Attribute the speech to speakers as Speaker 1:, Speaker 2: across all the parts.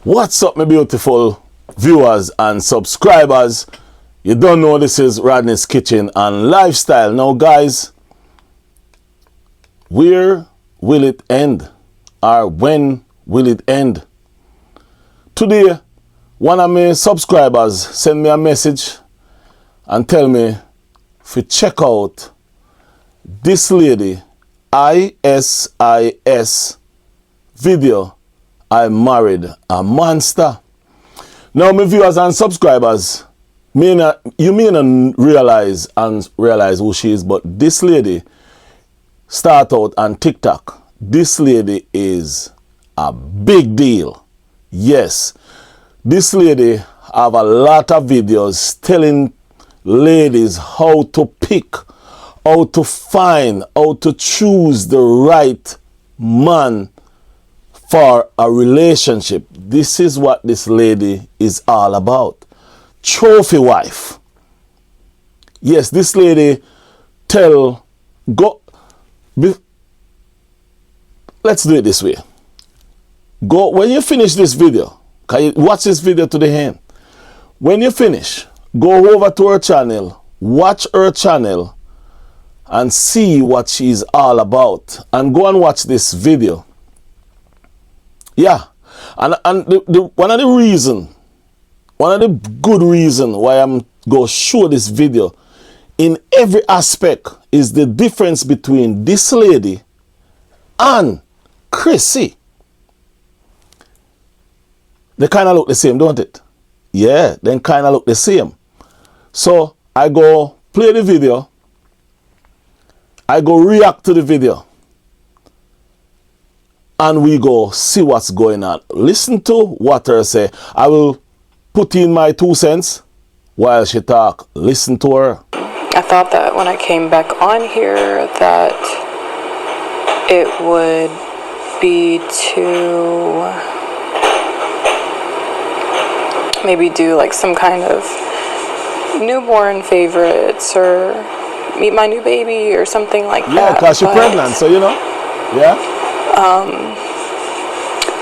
Speaker 1: What's up, my beautiful viewers and subscribers? You don't know this is Rodney's Kitchen and Lifestyle. Now, guys, where will it end? Or when will it end? Today, one of my subscribers sent me a message and tell me to check out this lady, ISIS video, I married a monster. Now, my viewers and subscribers, you may not realize who she is, but this lady start out on TikTok. This lady is a big deal. Yes, this lady have a lot of videos telling ladies how to pick, how to find, how to choose the right man for a relationship. This is what this lady is all about. Trophy wife. Yes, this lady let's do it this way. Go, when you finish this video, can you watch this video to the end? When you finish, go over to her channel, watch her channel, and see what she's all about. And go and watch this video. Yeah, and one of the good reason why I'm going to show this video in every aspect is the difference between this lady and Crissy. They kind of look the same, don't it? Yeah, they kind of look the same. So I go play the video. I go react to the video. And we go see what's going on. Listen to what her say. I will put in my 2 cents while she talk. Listen to her.
Speaker 2: I thought that when I came back on here that it would be to maybe do like some kind of newborn favorites or meet my new baby or something like that.
Speaker 1: Yeah, because she's pregnant, so you know. Yeah.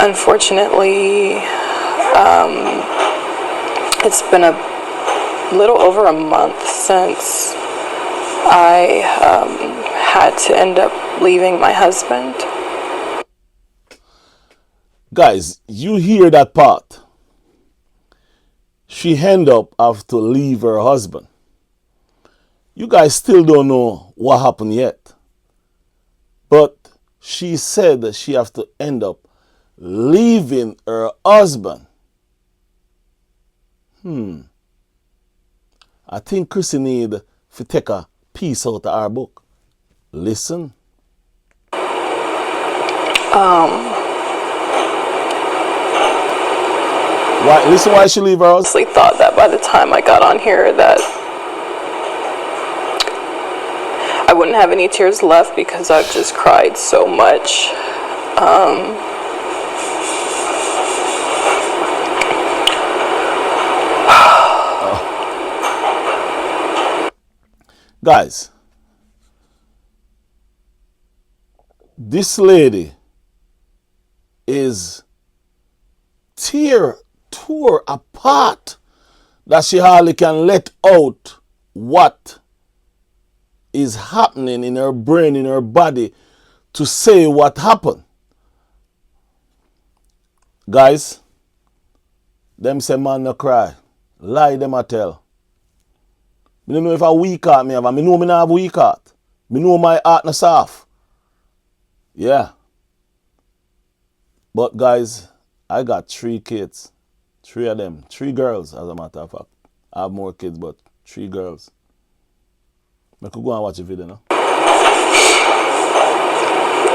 Speaker 2: Unfortunately, it's been a little over a month since I had to end up leaving my husband.
Speaker 1: Guys, you hear that part. She end up have to leave her husband. You guys still don't know what happened yet. But she said that she have to end up leaving her husband. I think Crissy need to take a piece out of our book. Listen. Listen why she leave her house.
Speaker 2: I thought that by the time I got on here that I wouldn't have any tears left because I've just cried so much.
Speaker 1: Guys, this lady is tore apart that she hardly can let out what is happening in her brain, in her body, to say what happened. Guys, them say man no cry. Lie them a tell. I don't know if a weak heart me have. I know me not have weak heart. I know my heart not soft. Yeah. But guys, I got 3 kids. 3 of them. 3 girls, as a matter of fact. I have more kids, but 3 girls. I could go and watch the video now.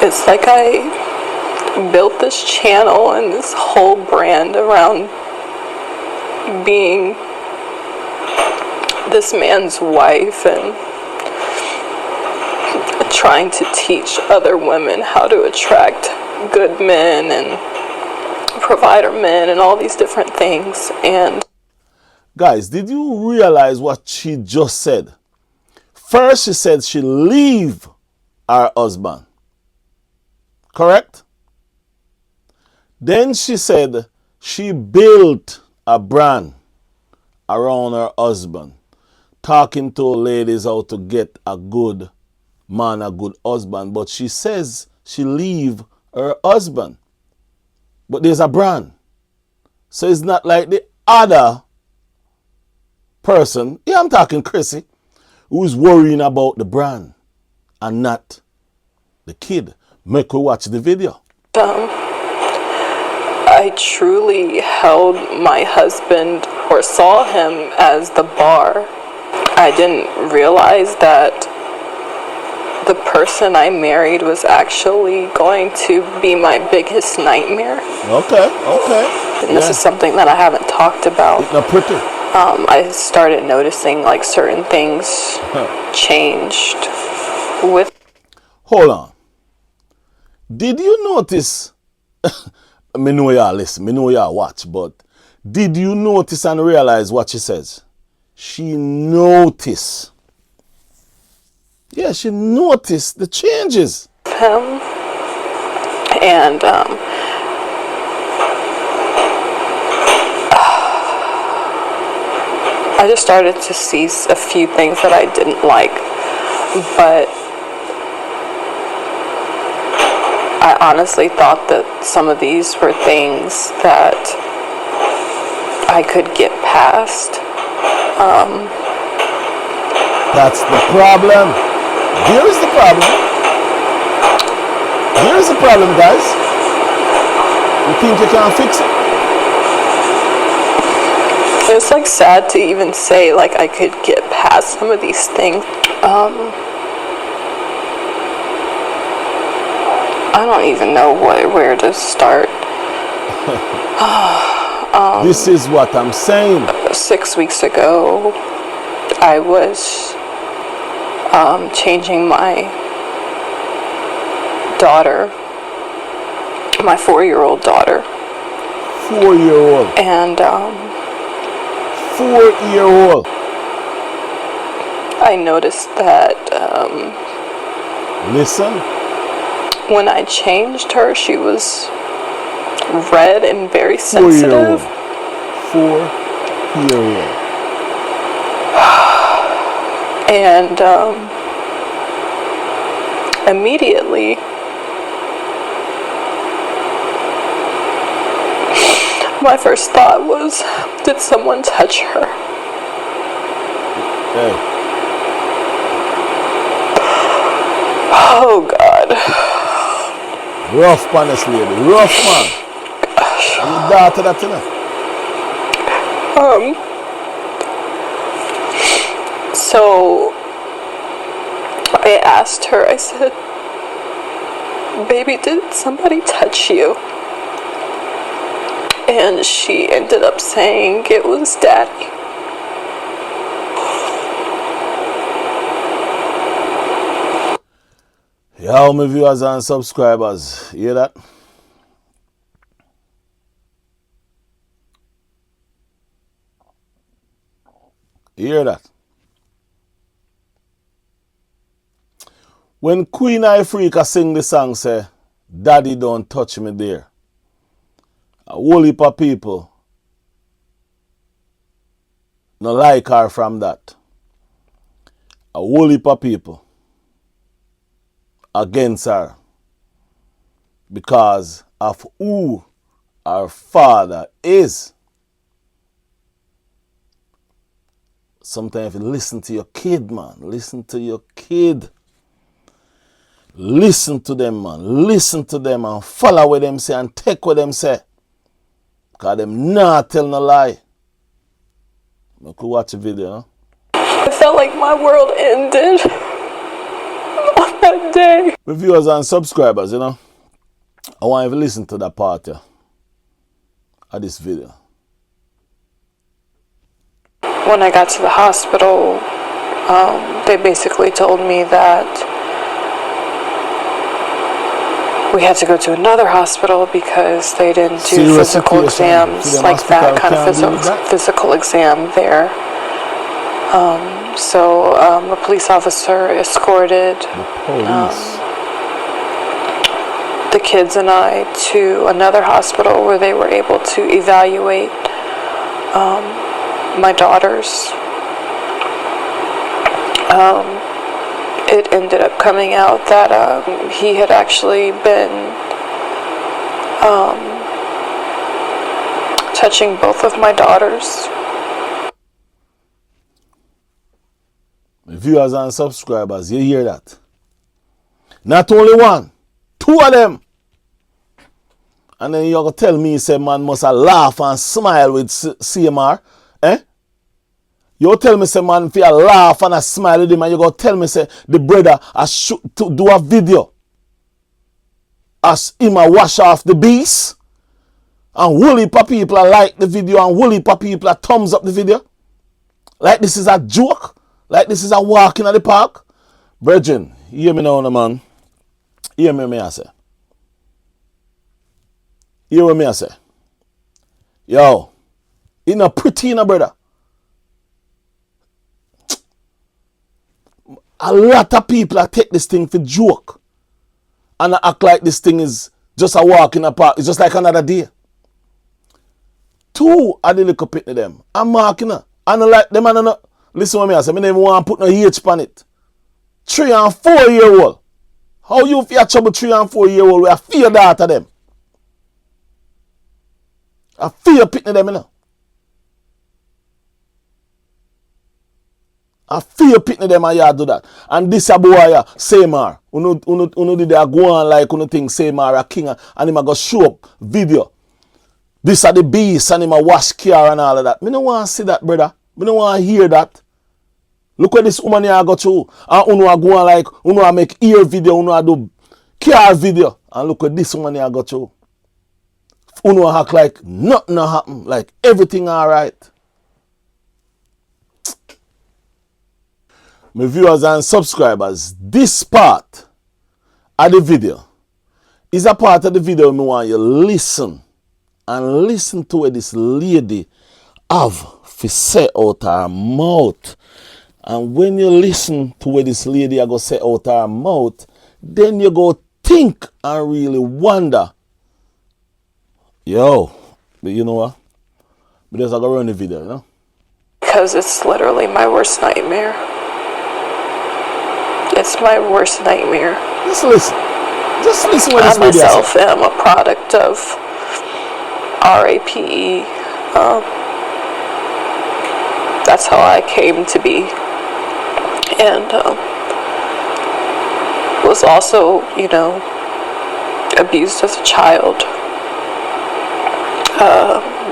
Speaker 2: It's like I built this channel and this whole brand around being this man's wife and trying to teach other women how to attract good men and provider men and all these different things. And
Speaker 1: guys, did you realize what she just said? First, she said she'll leave her husband. Correct? Then she said She built a brand around her husband, talking to ladies how to get a good man, a good husband. But she says she leave her husband. But there's a brand. So it's not like the other person, yeah, I'm talking Crissy, who's worrying about the brand and not the kid. Make her watch the video.
Speaker 2: I truly held my husband or saw him as the bar. I didn't realize that the person I married was actually going to be my biggest nightmare.
Speaker 1: Okay.
Speaker 2: And this is something that I haven't talked about.
Speaker 1: It's not pretty.
Speaker 2: I started noticing like certain things changed with.
Speaker 1: Hold on. Did you notice? Me know y'all listen, me know y'all watch, but did you notice and realize what she says? She noticed. Yeah, she noticed the changes.
Speaker 2: Him. And I just started to see a few things that I didn't like, but I honestly thought that some of these were things that I could get past.
Speaker 1: That's the problem. Here is the problem. Here is the problem, guys. You think you can fix it?
Speaker 2: It's like sad to even say like I could get past some of these things. I don't even know where to start.
Speaker 1: This is what I'm saying.
Speaker 2: 6 weeks ago, I was changing my daughter, my 4-year-old daughter.
Speaker 1: 4-year-old.
Speaker 2: And
Speaker 1: 4-year-old.
Speaker 2: I noticed that
Speaker 1: Listen.
Speaker 2: when I changed her, she was red and very
Speaker 1: 4-year-old.
Speaker 2: sensitive.
Speaker 1: 4-year-old.
Speaker 2: And immediately, my first thought was, did someone touch her?
Speaker 1: Hey.
Speaker 2: Oh God.
Speaker 1: Rough, honestly, lady. Rough, man. And your daughter that, you know?
Speaker 2: So I asked her, I said, baby, did somebody touch you? And she ended up saying it was daddy.
Speaker 1: Yo, my viewers and subscribers, you hear that? You hear that? When Queen Ifrica sing the song say, Daddy don't touch me there, a whole heap of people no like her from that. A whole heap of people against her because of who her father is. Sometimes if you listen to your kid, man, listen to your kid. Listen to them, man. Listen to them and follow what them say and take what them say. Because them not tell no lie. You could watch the video, huh?
Speaker 2: I felt like my world ended on that day.
Speaker 1: My viewers and subscribers, you know, I want you to listen to that part here of this video.
Speaker 2: When I got to the hospital, they basically told me that we had to go to another hospital because they didn't do physical exams, like that kind of physical exam there. So a police officer escorted the kids and I to another hospital where they were able to evaluate my daughters. It ended up coming out that he had actually been touching both of my daughters.
Speaker 1: Viewers and subscribers, you hear that? Not only one, two of them. And then you're going to tell me, say, man must laugh and smile with CMR. Eh? You tell me, say, man, if you laugh and smile with him, and you going to tell me, say, the brother has to do a video as him wash off the beast. And woolly people like the video, and woolly people thumbs up the video. Like this is a joke. Like this is a walk in the park. Virgin, hear me now, man. Hear me, I say. Hear what me I say. Yo, you know pretty, brother. A lot of people take this thing for joke. And I act like this thing is just a walk in the park. It's just like another day. Two of the little pit them. I'm marking her. I don't like them. I don't know. Listen what me I say. I don't even want to put no H on it. 3 and 4 year old. How you feel trouble 3 and 4 year old? We are fear that of them. I fear pitting them, you know. I fear pitting them and you do that. And this a boy, Samar. Uno did they go on like uno think Samar a king and him a go show up video. This are the beast and him a wash car and all of that. Me no want to see that, brother. Me no want to hear that. Look what this woman here go through. And uno a go on like uno a make ear video, uno a do car video. And look what this woman here go through. Uno act like nothing happen, like everything alright. My viewers and subscribers, this part of the video is a part of the video I want you listen and listen to what this lady have to say out her mouth. And when you listen to what this lady go say out her mouth, then you go think and really wonder. Yo, but you know what? But just I go run the video, you know?
Speaker 2: Because it's literally my worst nightmare. It's my worst nightmare.
Speaker 1: Just listen. Just listen what this
Speaker 2: I
Speaker 1: lady
Speaker 2: myself
Speaker 1: has.
Speaker 2: am a product of RAPE. That's how I came to be. And was also, you know, abused as a child.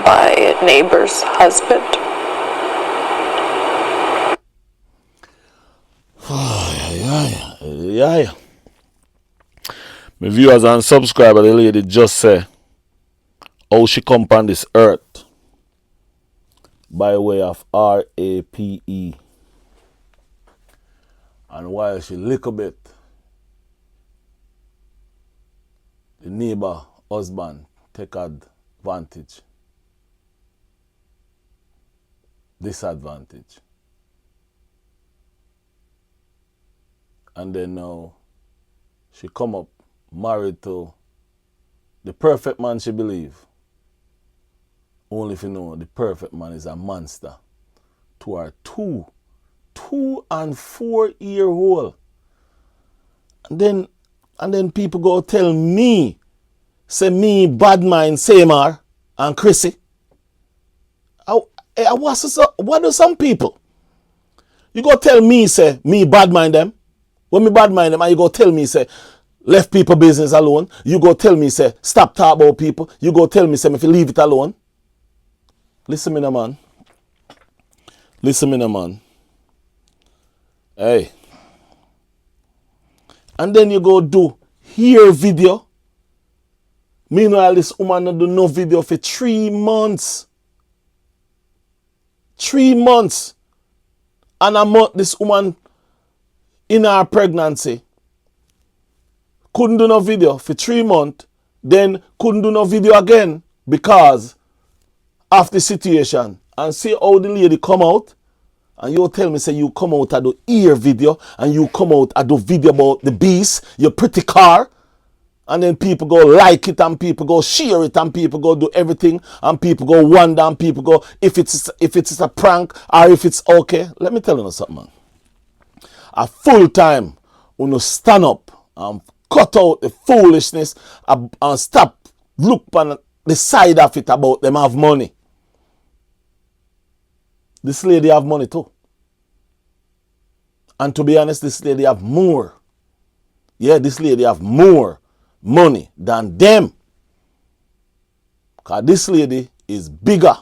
Speaker 2: By a neighbor's husband.
Speaker 1: Yeah. My viewers and subscribers, the lady just say how she come on this earth by way of RAPE. And while she little bit, the neighbor husband take advantage, disadvantage. And then now she come up married to the perfect man she believe. Only if you know the perfect man is a monster to her 2 and 4 year old. And then people go tell me, say me bad mind Samar and Crissy. What do some people? You go tell me, say, me bad mind them. When me bad mind them, and you go tell me, say, left people business alone. You go tell me, say, stop talking about people. You go tell me, say, if you leave it alone. Listen me now, man. Listen me now, man. Hey. And then you go do here video. Meanwhile, this woman not do no video for 3 months. 3 months. And a month, this woman in her pregnancy couldn't do no video for 3 months. Then couldn't do no video again because of the situation. And see how the lady come out. And you tell me, say, you come out and do ear video. And you come out and do video about the beast, your pretty car. And then people go like it and people go share it and people go do everything and people go wonder and people go if it's a prank or if it's okay. Let me tell you something, man. A full time when you stand up and cut out the foolishness and stop look on the side of it about them have money. This lady have money too. And to be honest, this lady have more. Yeah, this lady have more money than them. Because this lady is bigger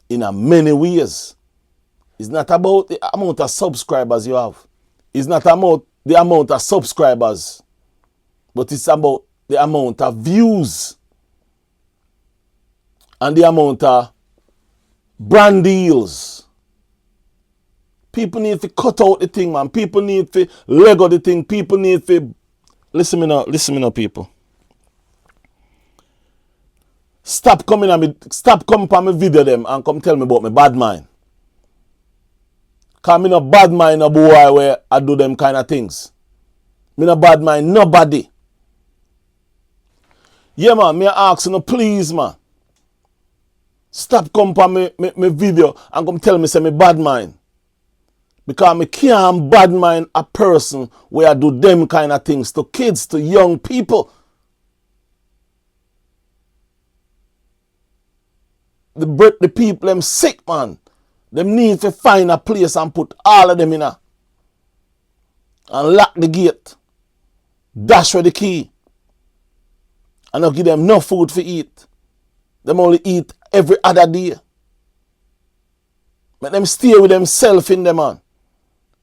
Speaker 1: in a many ways. It's not about the amount of subscribers you have. It's not about the amount of subscribers. But it's about the amount of views. And the amount of brand deals. People need to cut out the thing, man. People need to Lego the thing. People need to... Listen me now, people. Stop coming on my video them and come tell me about my bad mind. Cause me no bad mind a boy where I do them kind of things. Me no bad mind nobody. Yeah, man, me ask you, please, man. Stop come on my video and come tell me say me bad mind. Because me can't bad mind a person where I do them kind of things to kids, to young people. The people, them sick, man. Them need to find a place and put all of them in a. And lock the gate. Dash with the key. And not give them no food to eat. Them only eat every other day. Make them stay with themselves in them, man.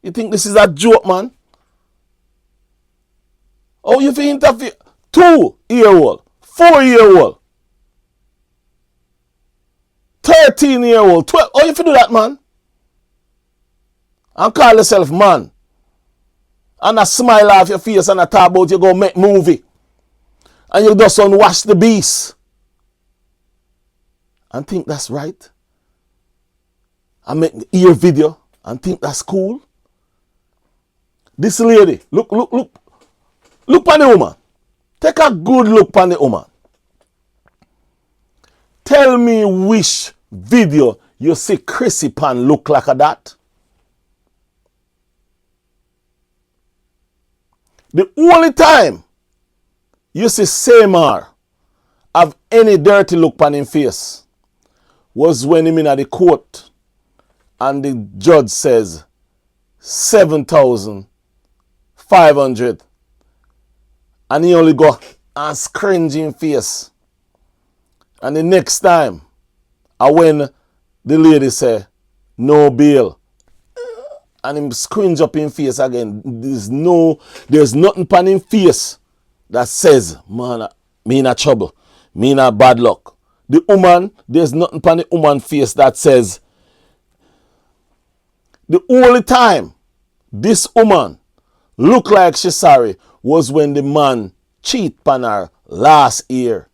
Speaker 1: You think this is a joke, man? Oh, you feel interfere? 2-year-old, 4-year-old, 13-year-old, 12. Oh, you feel do that, man? And call yourself man. And a smile off your face and a talk about you go make movie. And you just unwash the beast. And think that's right. And make ear video and think that's cool. This lady, look on the woman. Take a good look on the woman. Tell me which video you see Crissy pan look like a that. The only time you see Samar have any dirty look on his face was when him in at the court and the judge says 7,500 and he only go and scringing face. And the next time when the lady say no bail and him scringe up in face again, there's nothing pan in face that says, man, me in a trouble, me in a bad luck. The woman, there's nothing pan the woman face that says, the only time this woman look like she's sorry was when the man cheat on her last year.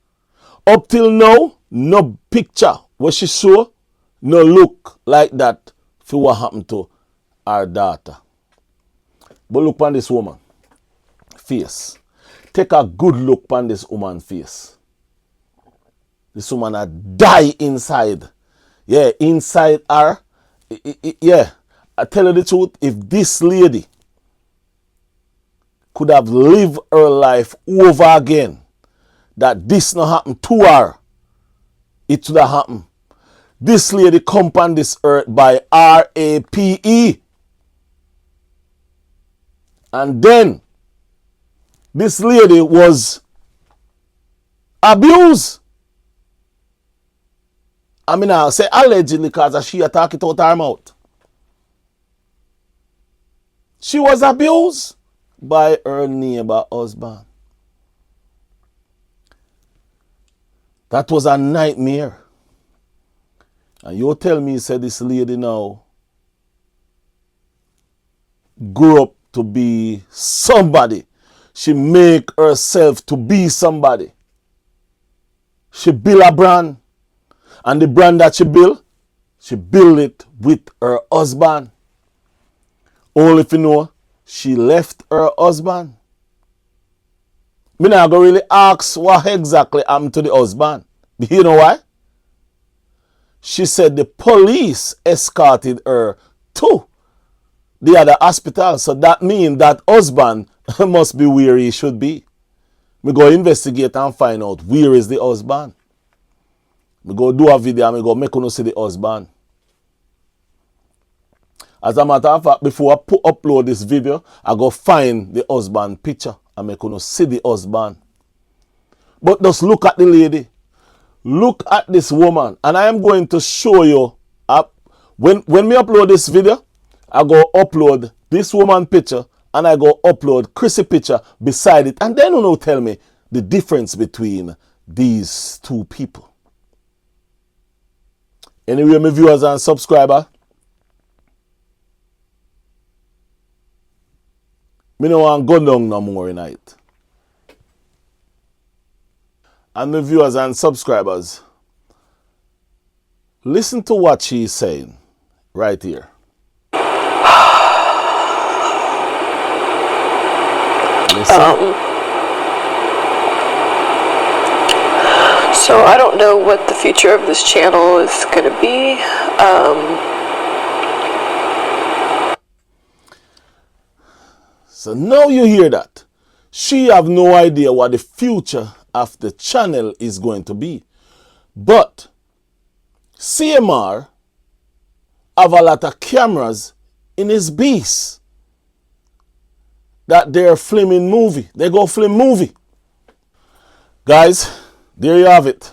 Speaker 1: Up till now, no picture where she show, no look like that for what happened to our daughter. But look on this woman face. Take a good look on this woman face. This woman a die inside. Yeah, inside her. Yeah, I tell you the truth, if this lady could have lived her life over again, that this not happened to her, it would have happened. This lady come on this earth by RAPE. And then this lady was abused. I mean, I'll say allegedly because she attacked it out her mouth. She was abused by her neighbor husband. That was a nightmare. And you tell me, said this lady now grew up to be somebody. She make herself to be somebody. She build a brand. And the brand that she build it with her husband. Only if you know, she left her husband. me not go really ask what exactly happened to the husband. You know why? She said the police escorted her to the other hospital. So that means that husband must be where he should be. Me go investigate and find out where is the husband. Me go do a video and me go make you see the husband. As a matter of fact, before I upload this video, I go find the husband picture and make you see the husband. But just look at the lady. Look at this woman. And I am going to show you, when me upload this video, I go upload this woman picture and I go upload Crissy picture beside it. And then you tell me the difference between these two people. Anyway, my viewers and subscribers, me no want go down no more tonight. And my viewers and subscribers, listen to what she's saying right here. Listen.
Speaker 2: So I don't know what the future of this channel is going to be.
Speaker 1: So now you hear that. She have no idea what the future of the channel is going to be. But CMR have a lot of cameras in his base that they're filming movie. They go film movie. Guys, there you have it.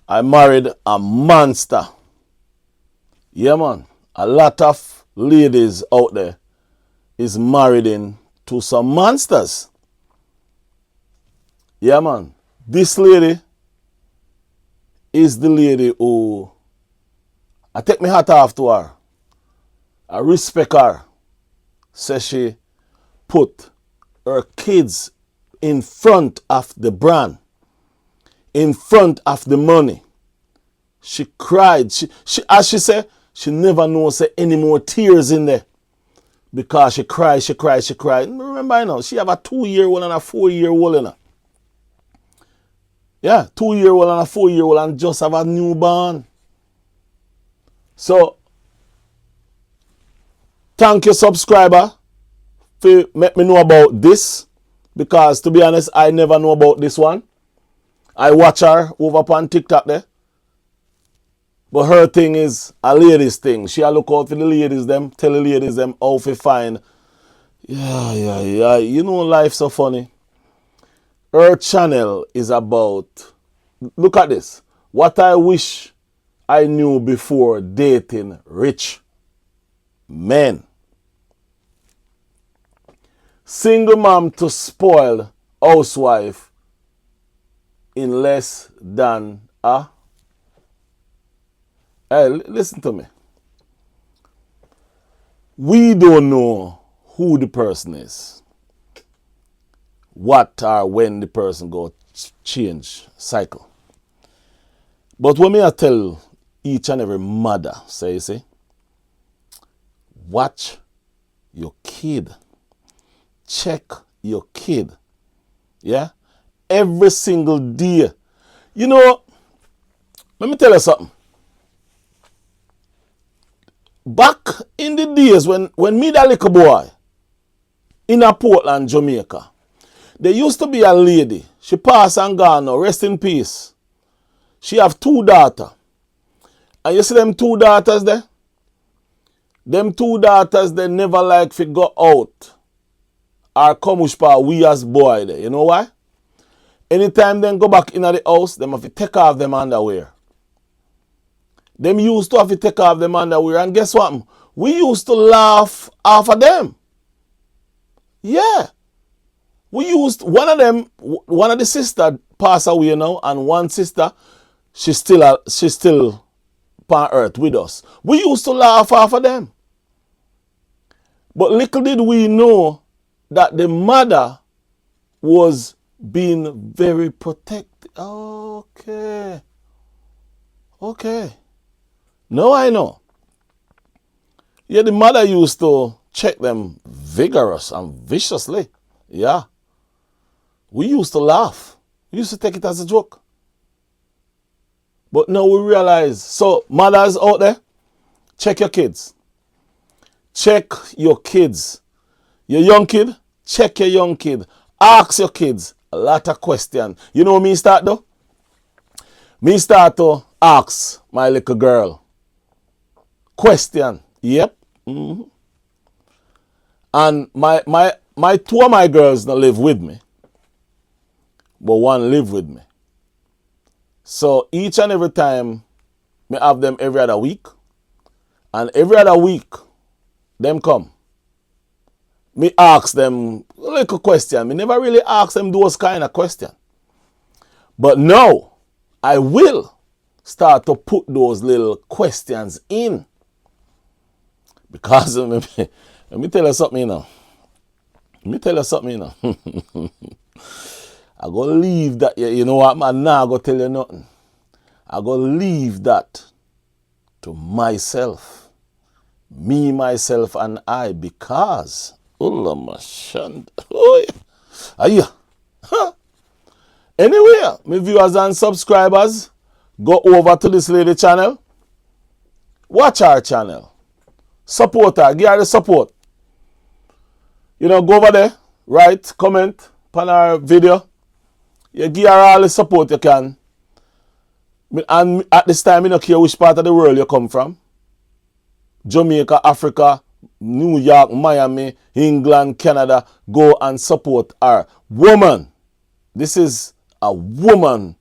Speaker 1: I married a monster. Yeah, man. A lot of ladies out there is married to some monsters. Yeah, man. This lady is the lady who I take my hat off to her. I respect her. Say she put her kids in front of the brand, in front of the money. She cried. As she said, she never knows any more tears in there. Because she cried. Remember, you know, she have a 2-year-old and a 4-year-old in her. Yeah, 2-year-old and a 4-year-old and just have a newborn. So, thank you, subscriber, for make me know about this. Because, to be honest, I never know about this one. I watch her over on TikTok there. But her thing is a ladies thing. She a look out for the ladies them, tell the ladies them how to find. Yeah. You know life's so funny. Her channel is about, look at this. What I wish I knew before dating rich men. Single mom to spoiled housewife in less than a... Hey, listen to me. We don't know who the person is. What or when the person go change cycle. But when I tell each and every mother, say, watch your kid. Check your kid. Yeah? Every single day. You know, let me tell you something. Back in the days when me that little boy in a Portland, Jamaica, there used to be a lady. She passed and gone now. Rest in peace. She have 2 daughters. And you see them 2 daughters there? Them 2 daughters, they never like to go out or come with we as boy there. You know why? Anytime they go back in the house, them have to take off them underwear. Them used to have to take off them underwear. And guess what? We used to laugh off of them. Yeah. We used, one of the sister passed away now, and one sister, she's still on earth with us. We used to laugh off of them. But little did we know that the mother was being very protected. Okay. Now I know. Yeah, the mother used to check them vigorous and viciously. Yeah. We used to laugh. We used to take it as a joke. But now we realize, so mothers out there, check your kids. Check your kids. Your young kid, check your young kid. Ask your kids a lot of questions. You know me start though? Me start to ask my little girl question. Yep. Mm-hmm. And my two of my girls don't live with me, but one live with me. So each and every time, me have them every other week. And every other week, them come. Me ask them a little question. Me never really ask them those kind of questions. But now, I will start to put those little questions in. Because, let me tell you something, you know. Let me tell you something, you know. I go leave that, you know what, man, now I go tell you nothing. I go leave that to myself. Me, myself, and I, because, anyway, my viewers and subscribers, go over to this lady channel. Watch our channel. Support her. Give her the support. You know, go over there. Write, comment on our video. You give her all the support you can. And at this time, I don't care which part of the world you come from. Jamaica, Africa, New York, Miami, England, Canada. Go and support her. Woman. This is a woman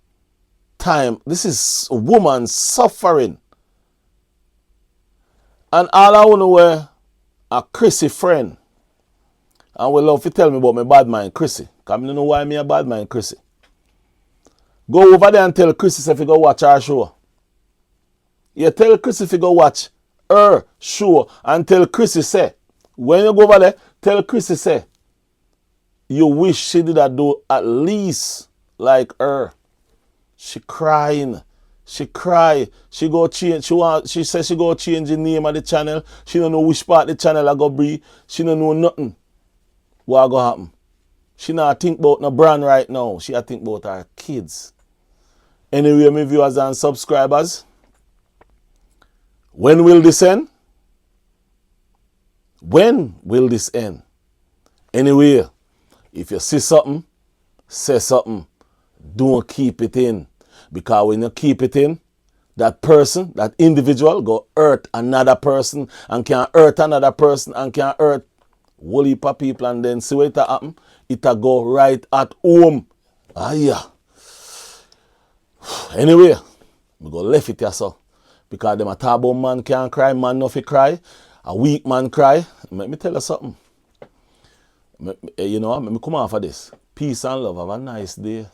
Speaker 1: time. This is a woman suffering. And all I want to wear a Crissy friend. And we love to tell me about my bad mind, Crissy. Because I don't know why I'm a bad mind, Crissy. Go over there and tell Crissy if you go watch our show. You tell Crissy if you go watch her show. And tell Crissy say, when you go over there, tell Crissy say, you wish she did that do at least like her. She crying. She cry. She go change. She says she go change the name of the channel. She don't know which part the channel I go be. She don't know nothing. What go happen? She not think about no brand right now. She a think about her kids. Anyway, my viewers and subscribers, when will this end? When will this end? Anyway, if you see something, say something. Don't keep it in. Because when you keep it in, that person, that individual, go hurt another person and can hurt another person and can hurt a whole heap of people, and then see what it happen. It'll go right at home. Ah, yeah. Anyway, we go left it here so. Because them a talk about man can't cry, man no fi cry. A weak man cry. Let me tell you something. You know, let me come off of this. Peace and love. Have a nice day.